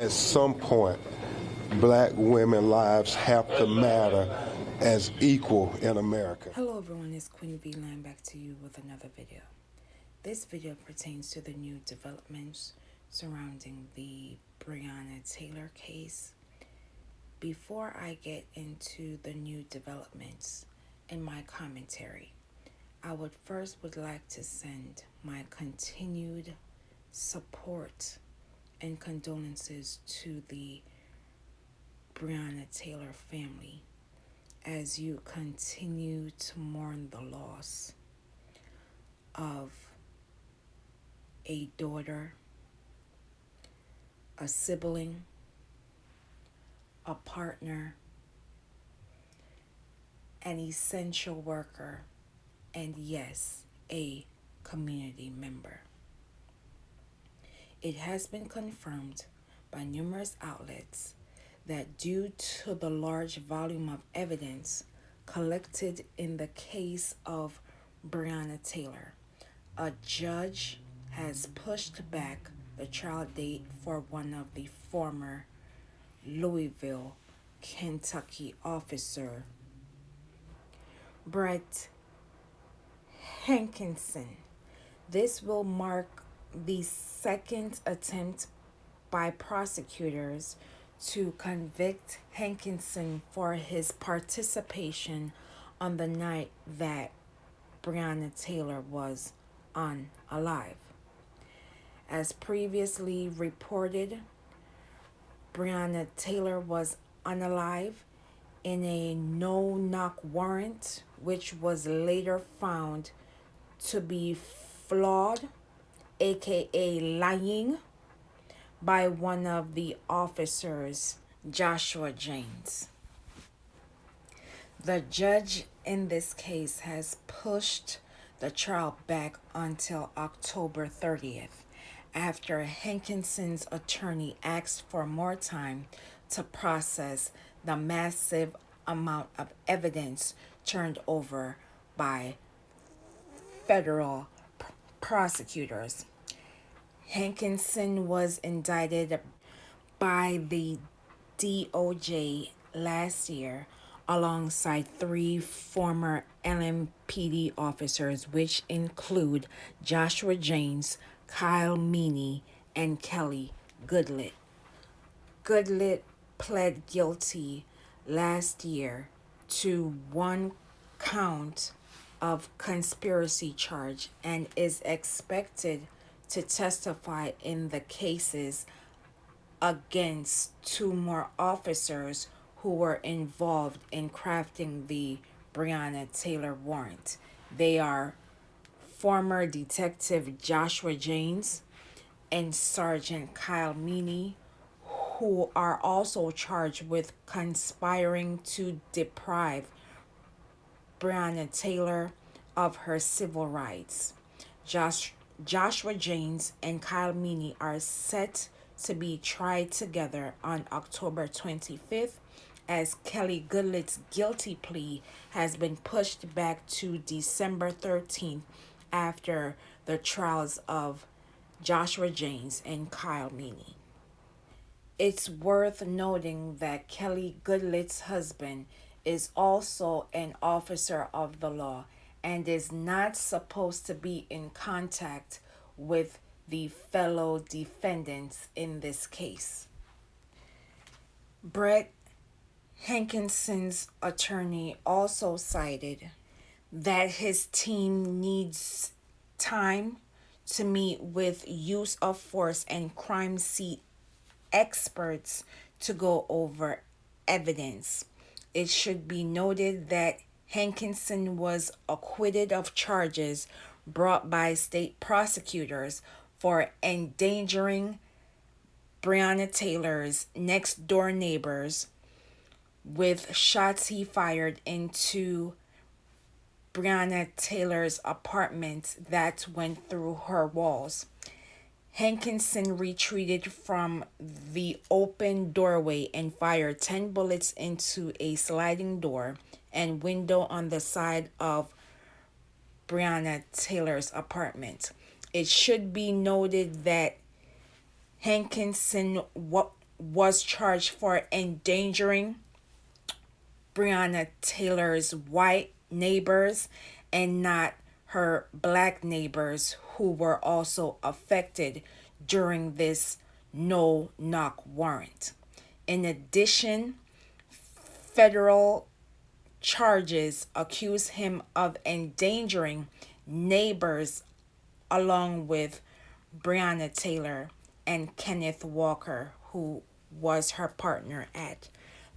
At some point, black women's lives have to matter as equal in America. Hello everyone, it's Queen V Line back to you with another video. This video pertains to the new developments surrounding the Breonna Taylor case. Before I get into the new developments in my commentary, I would like to send my continued support and condolences to the Breonna Taylor family as you continue to mourn the loss of a daughter, a sibling, a partner, an essential worker, and yes, a community member. It has been confirmed by numerous outlets that due to the large volume of evidence collected in the case of Breonna Taylor, a judge has pushed back the trial date for one of the former Louisville, Kentucky officer, Brett Hankison. This will mark the second attempt by prosecutors to convict Hankison for his participation on the night that Breonna Taylor was unalive. As previously reported, Breonna Taylor was unalive in a no-knock warrant, which was later found to be flawed, aka lying, by one of the officers, Jaynes. The judge in this case has pushed the trial back until October 30th, after Hankison's attorney asked for more time to process the massive amount of evidence turned over by federal prosecutors. Hankison was indicted by the DOJ last year alongside 3 former LMPD officers, which include Jaynes Kyle Meany and Kelly Goodlett. Goodlett pled guilty last year to 1 count of conspiracy charge and is expected to testify in the cases against 2 more officers who were involved in crafting the Breonna Taylor warrant. They are former Detective Joshua Jaynes and Sergeant Kyle Meany, who are also charged with conspiring to deprive Breonna Taylor of her civil rights. Joshua Jaynes and Kyle Meany are set to be tried together on October 25th, as Kelly Goodlett's guilty plea has been pushed back to December 13th after the trials of Joshua Jaynes and Kyle Meany. It's worth noting that Kelly Goodlett's husband is also an officer of the law and is not supposed to be in contact with the fellow defendants in this case. Brett Hankison's attorney also cited that his team needs time to meet with use of force and crime scene experts to go over evidence. It should be noted that Hankison was acquitted of charges brought by state prosecutors for endangering Breonna Taylor's next-door neighbors with shots he fired into Breonna Taylor's apartment that went through her walls. Hankison retreated from the open doorway and fired 10 bullets into a sliding door and window on the side of Breonna Taylor's apartment. It should be noted that Hankison was charged for endangering Breonna Taylor's white neighbors and not her black neighbors who were also affected during this no-knock warrant. In addition, federal charges accuse him of endangering neighbors along with Breonna Taylor and Kenneth Walker, who was her partner at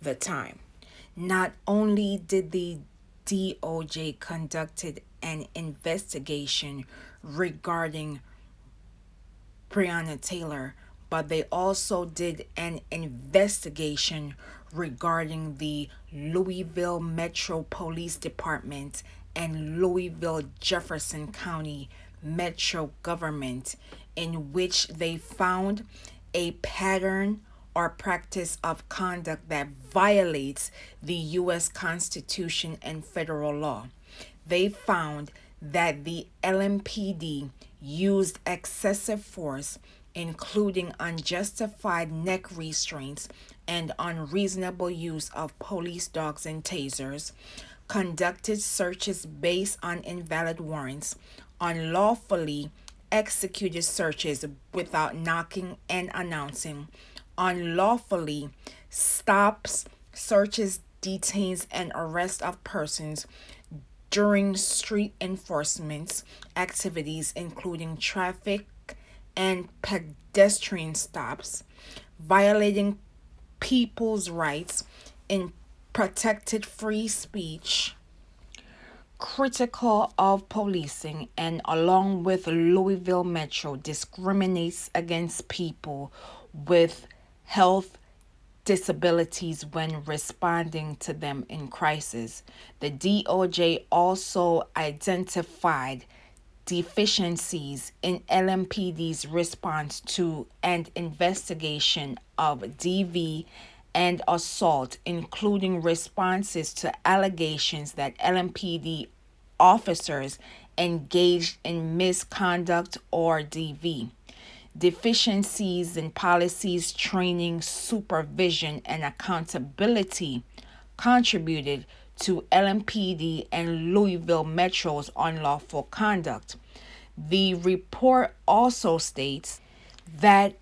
the time. Not only did the DOJ conducted an investigation regarding Breonna Taylor, but they also did an investigation regarding the Louisville Metro Police Department and Louisville Jefferson County Metro government, in which they found a pattern or practice of conduct that violates the U.S. Constitution and federal law. They found that the LMPD used excessive force, including unjustified neck restraints and unreasonable use of police dogs and tasers, conducted searches based on invalid warrants, unlawfully executed searches without knocking and announcing, unlawfully stops, searches, detains, and arrests of persons during street enforcement activities, including traffic and pedestrian stops, violating people's rights in protected free speech, critical of policing, and along with Louisville Metro, discriminates against people with health disabilities when responding to them in crisis. The DOJ also identified deficiencies in LMPD's response to and investigation of DV and assault, including responses to allegations that LMPD officers engaged in misconduct or DV. Deficiencies in policies, training, supervision, and accountability contributed to LMPD and Louisville Metro's unlawful conduct. The report also states that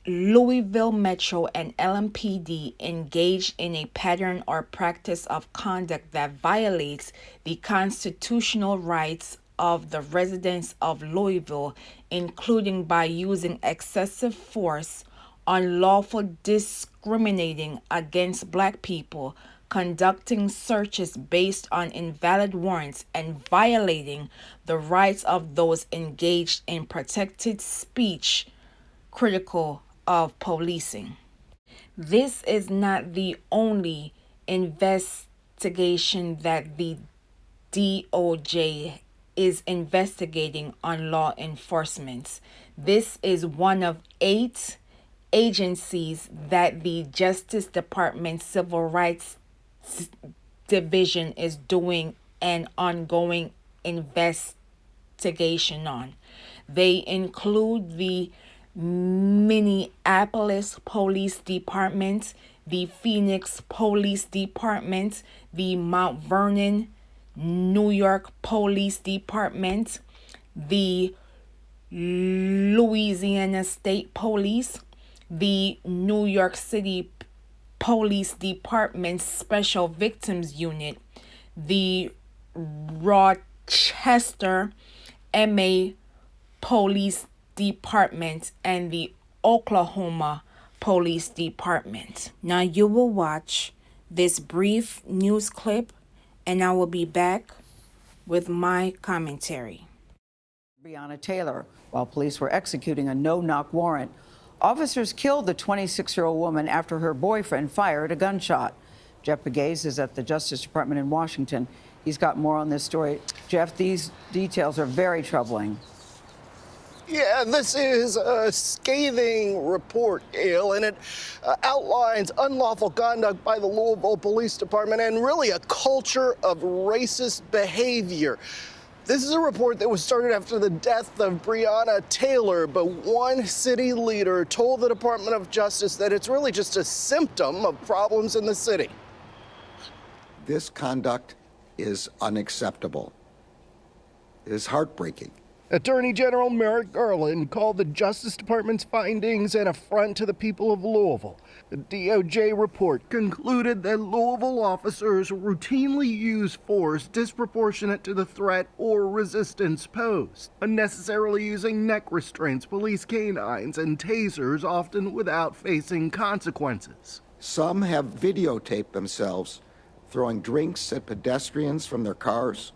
Louisville Metro and LMPD engaged in a pattern or practice of conduct that violates the constitutional rights of the residents of Louisville, including by using excessive force, unlawful discriminating against Black people, conducting searches based on invalid warrants, and violating the rights of those engaged in protected speech critical of policing. This is not the only investigation that the DOJ is investigating on law enforcement. This is one of 8 agencies that the Justice Department Civil Rights Division is doing an ongoing investigation on. They include the Minneapolis Police Department, the Phoenix Police Department, the Mount Vernon, New York Police Department, the Louisiana State Police, the New York City Police Department Special Victims Unit, the Rochester MA Police Department, and the Oklahoma Police Department. Now you will watch this brief news clip and I will be back with my commentary. Breonna Taylor, while police were executing a no-knock warrant, officers killed the 26-year-old woman after her boyfriend fired a gunshot. Jeff Pegues is at the Justice Department in Washington. He's got more on this story. Jeff, these details are very troubling. Yeah, this is a scathing report, Gail, and it outlines unlawful conduct by the Louisville Police Department and really a culture of racist behavior. This is a report that was started after the death of Breonna Taylor, but one city leader told the Department of Justice that it's really just a symptom of problems in the city. This conduct is unacceptable. It is heartbreaking. Attorney General Merrick Garland called the Justice Department's findings an affront to the people of Louisville. The DOJ report concluded that Louisville officers routinely use force disproportionate to the threat or resistance posed, unnecessarily using neck restraints, police canines, and tasers, often without facing consequences. Some have videotaped themselves throwing drinks at pedestrians from their cars,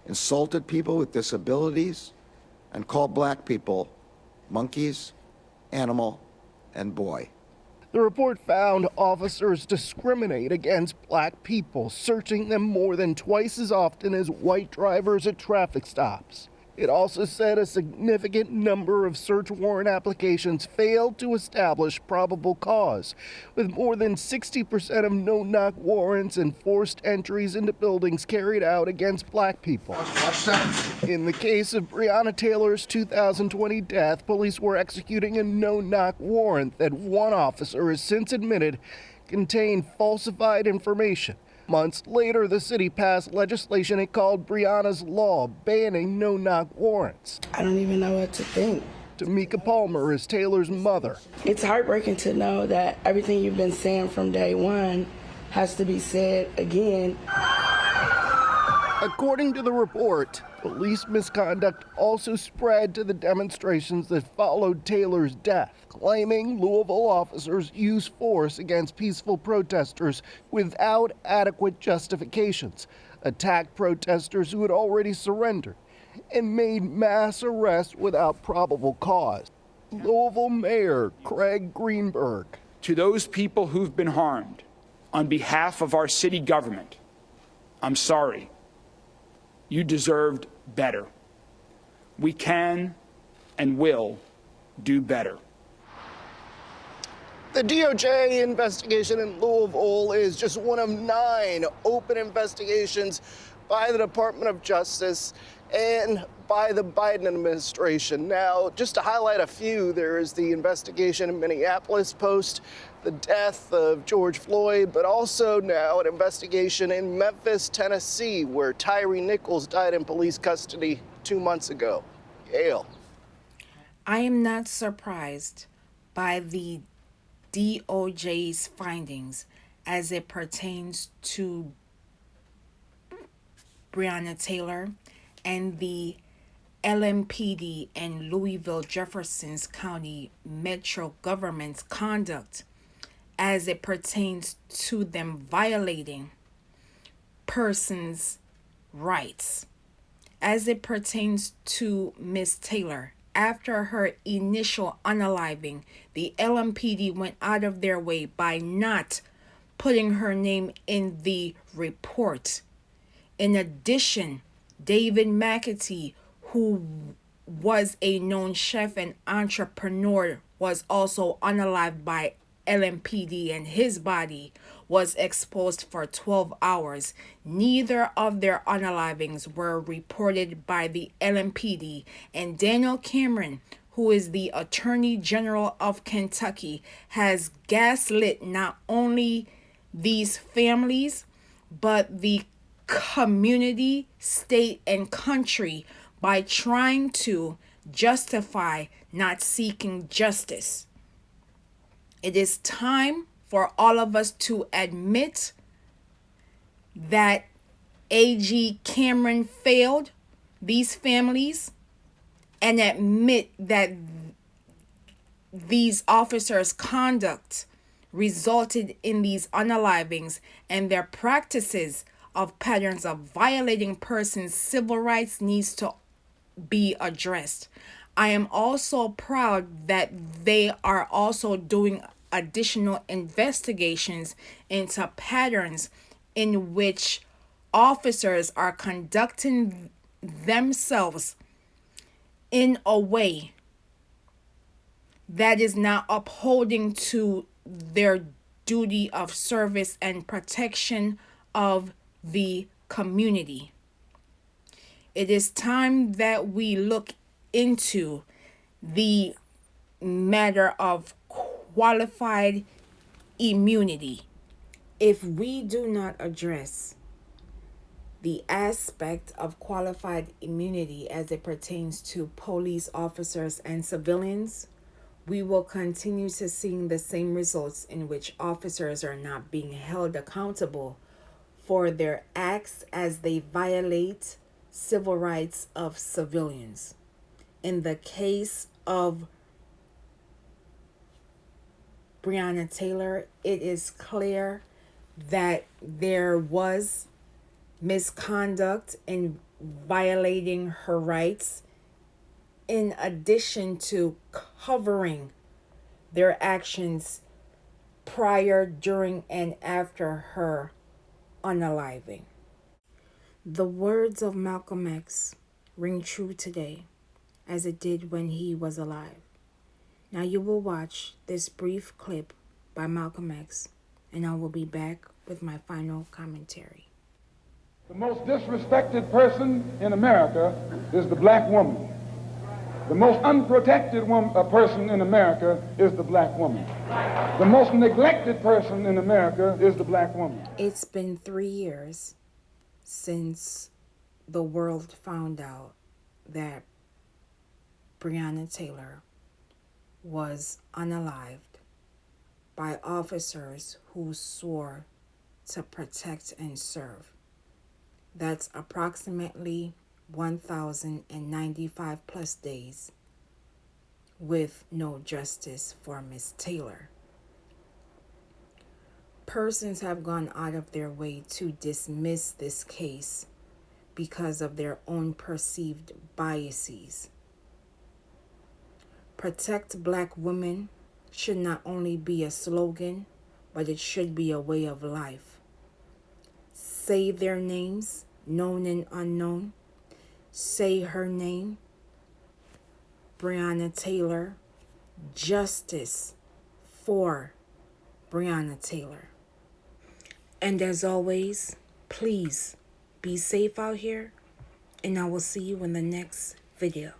insulted people with disabilities, and called black people monkeys, animal, and boy. The report found officers discriminate against black people, searching them more than twice as often as white drivers at traffic stops. It also said a significant number of search warrant applications failed to establish probable cause, with more than 60% of no-knock warrants and forced entries into buildings carried out against black people. In the case of Breonna Taylor's 2020 death, police were executing a no-knock warrant that one officer has since admitted contained falsified information. Months later, the city passed legislation it called Breonna's Law, banning no-knock warrants. I don't even know what to think. Tamika Palmer is Taylor's mother. It's heartbreaking to know that everything you've been saying from day one has to be said again. According to the report, police misconduct also spread to the demonstrations that followed Taylor's death, claiming Louisville officers used force against peaceful protesters without adequate justifications, attacked protesters who had already surrendered, and made mass arrests without probable cause. Louisville Mayor Craig Greenberg. To those people who've been harmed, on behalf of our city government, I'm sorry. You deserved better. We can and will do better. The DOJ investigation in Louisville is just one of 9 open investigations by the Department of Justice and by the Biden administration. Now, just to highlight a few, there is the investigation in Minneapolis post the death of George Floyd, but also now an investigation in Memphis, Tennessee, where Tyree Nichols died in police custody 2 months ago. Gail. I am not surprised by the DOJ's findings as it pertains to Breonna Taylor and the LMPD and Louisville Jefferson County Metro government's conduct as it pertains to them violating persons' rights. As it pertains to Miss Taylor, after her initial unaliving, the LMPD went out of their way by not putting her name in the report. In addition, David McAtee, who was a known chef and entrepreneur, was also unalived by LMPD, and his body was exposed for 12 hours. Neither of their unalivings were reported by the LMPD, and Daniel Cameron, who is the Attorney General of Kentucky, has gaslit not only these families, but the community, state, and country by trying to justify not seeking justice. It is time for all of us to admit that AG Cameron failed these families and admit that these officers' conduct resulted in these unalivings, and their practices of patterns of violating persons' civil rights needs to be addressed. I am also proud that they are also doing additional investigations into patterns in which officers are conducting themselves in a way that is not upholding to their duty of service and protection of the community. It is time that we look into the matter of qualified immunity. If we do not address the aspect of qualified immunity as it pertains to police officers and civilians, we will continue to see the same results in which officers are not being held accountable for their acts as they violate civil rights of civilians. In the case of Breonna Taylor, it is clear that there was misconduct in violating her rights, in addition to covering their actions prior, during, and after her unaliving. The words of Malcolm X ring true today as it did when he was alive. Now you will watch this brief clip by Malcolm X, and I will be back with my final commentary. The most disrespected person in America is the black woman. The most unprotected person in America is the black woman. The most neglected person in America is the black woman. It's been 3 years since the world found out that Breonna Taylor was unalived by officers who swore to protect and serve. That's approximately 1,095 plus days with no justice for Miss Taylor. Persons have gone out of their way to dismiss this case because of their own perceived biases. Protect Black women should not only be a slogan, but it should be a way of life. Say their names, known and unknown. Say her name, Breonna Taylor. Justice for Breonna Taylor. And as always, please be safe out here, and I will see you in the next video.